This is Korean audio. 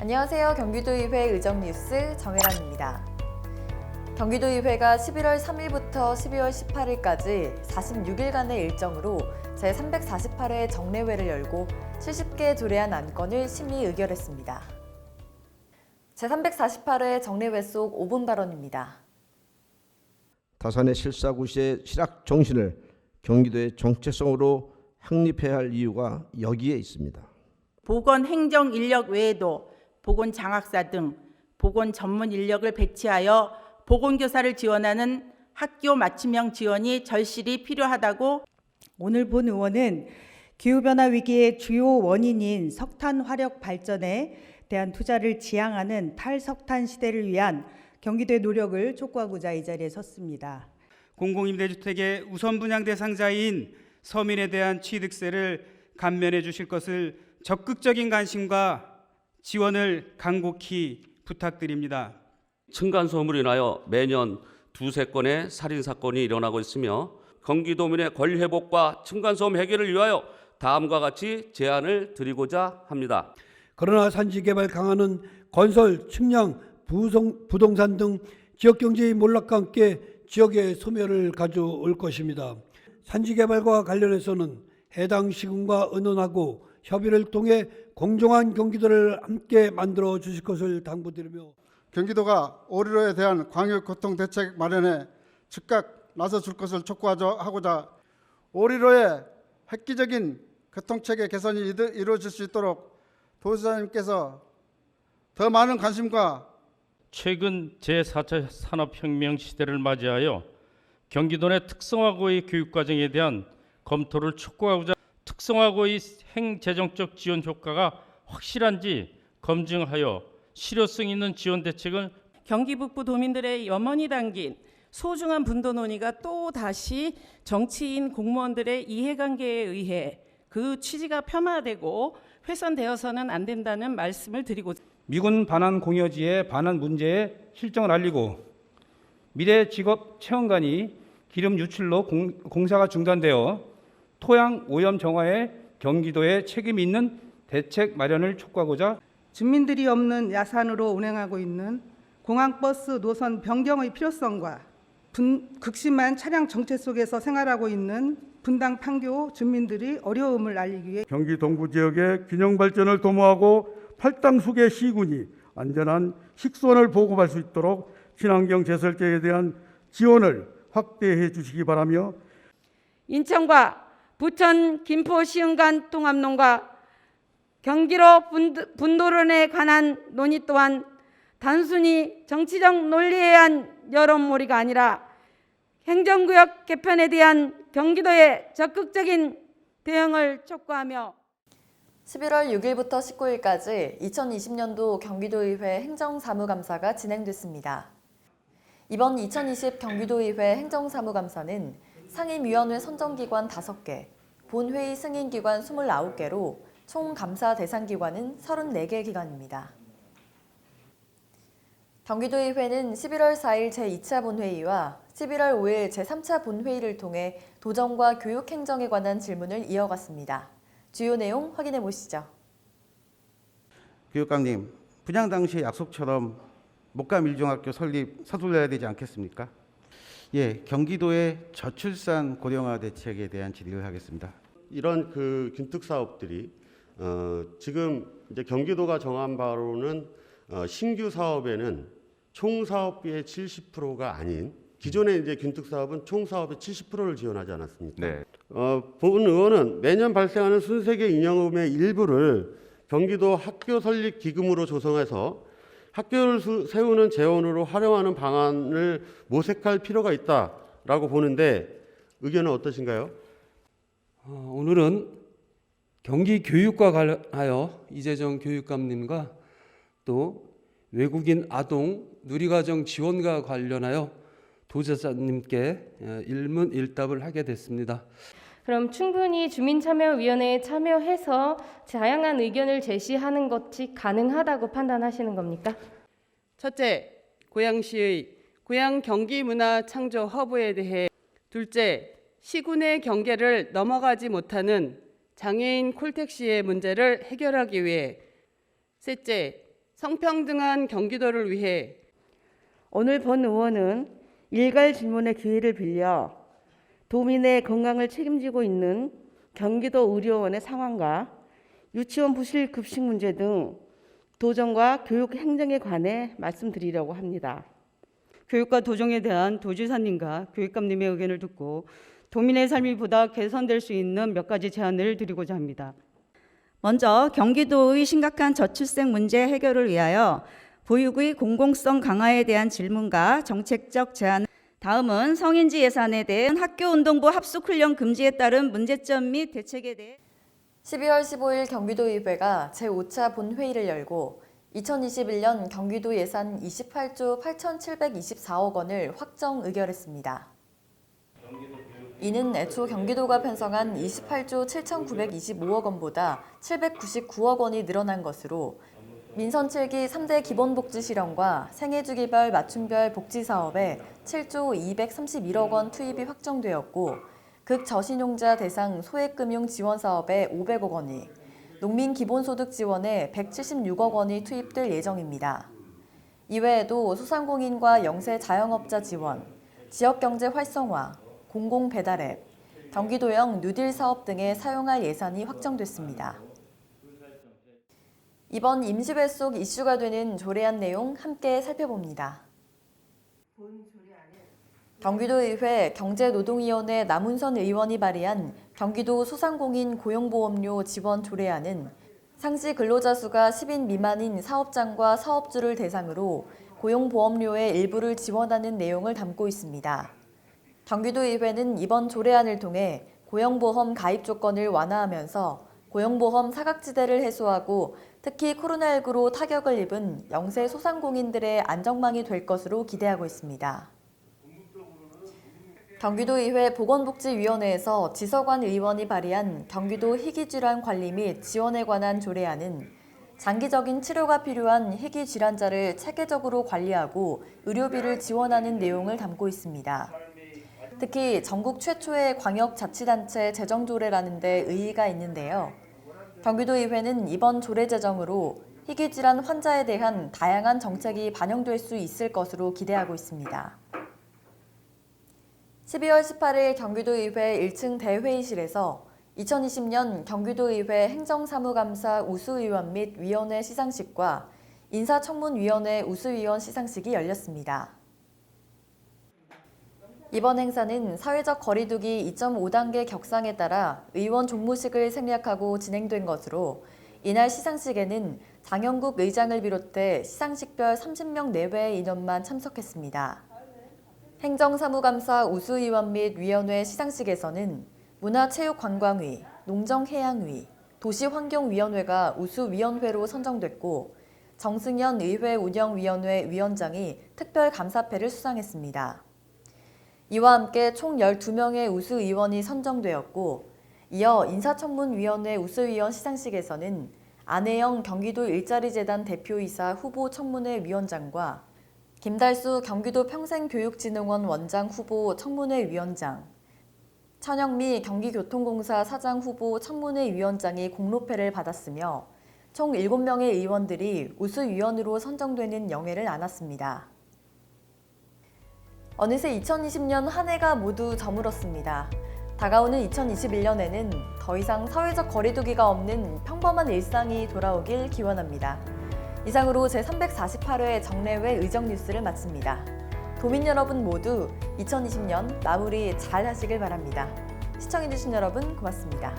안녕하세요. 경기도의회 의정뉴스 정혜란입니다. 경기도의회가 11월 3일부터 12월 18일까지 46일간의 일정으로 제348회 정례회를 열고 70개 조례안 안건을 심의 의결했습니다. 제348회 정례회 속 5분 발언입니다. 다산의 실사구시의 실학 정신을 경기도의 정체성으로 확립해야 할 이유가 여기에 있습니다. 보건 행정 인력 외에도 보건 장학사 등 보건 전문 인력을 배치하여 보건교사를 지원하는 학교 맞춤형 지원이 절실히 필요하다고. 오늘 본 의원은 기후변화 위기의 주요 원인인 석탄 화력 발전에 대한 투자를 지향하는 탈석탄 시대를 위한 경기도의 노력을 촉구하고자 이 자리에 섰습니다. 공공임대주택의 우선 분양 대상자인 서민에 대한 취득세를 감면해 주실 것을 적극적인 관심과 지원을 간곡히 부탁드립니다. 층간소음으로 인하여 매년 두세 건의 살인사건이 일어나고 있으며 경기도민의 권리회복과 층간소음 해결을 위하여 다음과 같이 제안을 드리고자 합니다. 그러나 산지개발 강화는 건설, 측량, 부동산 등 지역경제의 몰락과 함께 지역의 소멸을 가져올 것입니다. 산지개발과 관련해서는 해당 시군과 의논하고 협의를 통해 공정한 경기도를 함께 만들어 주실 것을 당부드리며, 경기도가 오리로에 대한 광역교통대책 마련에 즉각 나서줄 것을 촉구하고자 오리로의 획기적인 교통체계 개선이 이루어질 수 있도록 도지사님께서 더 많은 관심과 최근 제4차 산업혁명 시대를 맞이하여 경기도 내 특성화고의 교육과정에 대한 검토를 촉구하고자 특성화고의 행재정적 지원 효과가 확실한지 검증하여 실효성 있는 지원 대책을 경기 북부 도민들의 염원이 담긴 소중한 분도 논의가 또 다시 정치인 공무원들의 이해관계에 의해 그 취지가 폄하되고 훼손되어서는 안 된다는 말씀을 드리고, 미군 반환 공여지의 반환 문제의 실정을 알리고 미래 직업 체험관이 기름 유출로 공사가 중단되어 토양 오염 정화에 경기도에 책임이 있는 대책 마련을 촉구하고자, 주민들이 없는 야산으로 운행하고 있는 공항버스 노선 변경의 필요성과 극심한 차량 정체 속에서 생활하고 있는 분당 판교 주민들이 어려움을 알리기 위해 경기 동부 지역의 균형 발전을 도모하고 팔당숙의 시군이 안전한 식수원을 보급할 수 있도록 친환경 제설제에 대한 지원을 확대해 주시기 바라며, 인천과 부천, 김포, 시흥간 통합론과 경기로 분도론에 관한 논의 또한 단순히 정치적 논리에 의한 여론몰이가 아니라 행정구역 개편에 대한 경기도의 적극적인 대응을 촉구하며 11월 6일부터 19일까지 2020년도 경기도의회 행정사무감사가 진행됐습니다. 이번 2020 경기도의회 행정사무감사는 상임위원회 선정기관 5개, 본회의 승인기관 29개로 총 감사 대상기관은 34개 기관입니다. 경기도의회는 11월 4일 제2차 본회의와 11월 5일 제3차 본회의를 통해 도정과 교육행정에 관한 질문을 이어갔습니다. 주요 내용 확인해 보시죠. 교육감님, 분양 당시 약속처럼 목감 일중학교 설립 서둘러야 되지 않겠습니까? 예, 경기도의 저출산 고령화 대책에 대한 질의를 하겠습니다. 이런 균특 사업들이 지금 이제 경기도가 정한 바로는 신규 사업에는 총 사업비의 70%가 아닌 기존의 이제 균특 사업은 총 사업의 70%를 지원하지 않았습니까? 네. 본 의원은 매년 발생하는 순세계 잉여금의 일부를 경기도 학교 설립 기금으로 조성해서 학교를 세우는 재원으로 활용하는 방안을 모색할 필요가 있다라고 보는데 의견은 어떠신가요? 오늘은 경기교육과 관하여 이재정 교육감님과 또 외국인 아동 누리과정 지원과 관련하여 도지사님께 일문일답을 하게 됐습니다. 그럼 충분히 주민참여위원회에 참여해서 다양한 의견을 제시하는 것이 가능하다고 판단하시는 겁니까? 첫째, 고양시의 고양 경기문화 창조 허브에 대해. 둘째, 시군의 경계를 넘어가지 못하는 장애인 콜택시의 문제를 해결하기 위해. 셋째, 성평등한 경기도를 위해 오늘 본 의원은 일괄 질문의 기회를 빌려 도민의 건강을 책임지고 있는 경기도 의료원의 상황과 유치원 부실 급식 문제 등 도정과 교육 행정에 관해 말씀드리려고 합니다. 교육과 도정에 대한 도지사님과 교육감님의 의견을 듣고 도민의 삶이 보다 개선될 수 있는 몇 가지 제안을 드리고자 합니다. 먼저 경기도의 심각한 저출생 문제 해결을 위하여 보육의 공공성 강화에 대한 질문과 정책적 제안, 다음은 성인지 예산에 대한 학교운동부 합숙훈련 금지에 따른 문제점 및 대책에 대해 12월 15일 경기도의회가 제5차 본회의를 열고 2021년 경기도 예산 28조 8,724억 원을 확정 의결했습니다. 이는 애초 경기도가 편성한 28조 7,925억 원보다 799억 원이 늘어난 것으로 민선 7기 3대 기본복지 실현과 생애주기별 맞춤별 복지사업에 7조 231억 원 투입이 확정되었고 극저신용자 대상 소액금융 지원 사업에 500억 원이, 농민 기본소득 지원에 176억 원이 투입될 예정입니다. 이외에도 소상공인과 영세 자영업자 지원, 지역경제 활성화, 공공배달앱, 경기도형 뉴딜 사업 등에 사용할 예산이 확정됐습니다. 이번 임시회 속 이슈가 되는 조례안 내용 함께 살펴봅니다. 경기도의회 경제노동위원회 남운선 의원이 발의한 경기도 소상공인 고용보험료 지원 조례안은 상시 근로자 수가 10인 미만인 사업장과 사업주를 대상으로 고용보험료의 일부를 지원하는 내용을 담고 있습니다. 경기도의회는 이번 조례안을 통해 고용보험 가입 조건을 완화하면서 고용보험 사각지대를 해소하고 특히 코로나19로 타격을 입은 영세 소상공인들의 안정망이 될 것으로 기대하고 있습니다. 경기도의회 보건복지위원회에서 지석완 의원이 발의한 경기도 희귀질환 관리 및 지원에 관한 조례안은 장기적인 치료가 필요한 희귀질환자를 체계적으로 관리하고 의료비를 지원하는 내용을 담고 있습니다. 특히 전국 최초의 광역자치단체 재정조례라는 데 의의가 있는데요. 경기도의회는 이번 조례 제정으로 희귀질환 환자에 대한 다양한 정책이 반영될 수 있을 것으로 기대하고 있습니다. 12월 18일 경기도의회 1층 대회의실에서 2020년 경기도의회 행정사무감사 우수의원 및 위원회 시상식과 인사청문위원회 우수위원 시상식이 열렸습니다. 이번 행사는 사회적 거리두기 2.5단계 격상에 따라 의원 종무식을 생략하고 진행된 것으로 이날 시상식에는 장영국 의장을 비롯해 시상식별 30명 내외의 인원만 참석했습니다. 행정사무감사 우수위원 및 위원회 시상식에서는 문화체육관광위, 농정해양위, 도시환경위원회가 우수위원회로 선정됐고 정승현 의회운영위원회 위원장이 특별감사패를 수상했습니다. 이와 함께 총 12명의 우수의원이 선정되었고 이어 인사청문위원회 우수위원 시상식에서는 안혜영 경기도 일자리재단 대표이사 후보 청문회 위원장과 김달수 경기도 평생교육진흥원 원장 후보 청문회 위원장, 천영미 경기교통공사 사장 후보 청문회 위원장이 공로패를 받았으며 총 7명의 의원들이 우수위원으로 선정되는 영예를 안았습니다. 어느새 2020년 한 해가 모두 저물었습니다. 다가오는 2021년에는 더 이상 사회적 거리두기가 없는 평범한 일상이 돌아오길 기원합니다. 이상으로 제348회 정례회 의정 뉴스를 마칩니다. 도민 여러분 모두 2020년 마무리 잘 하시길 바랍니다. 시청해주신 여러분 고맙습니다.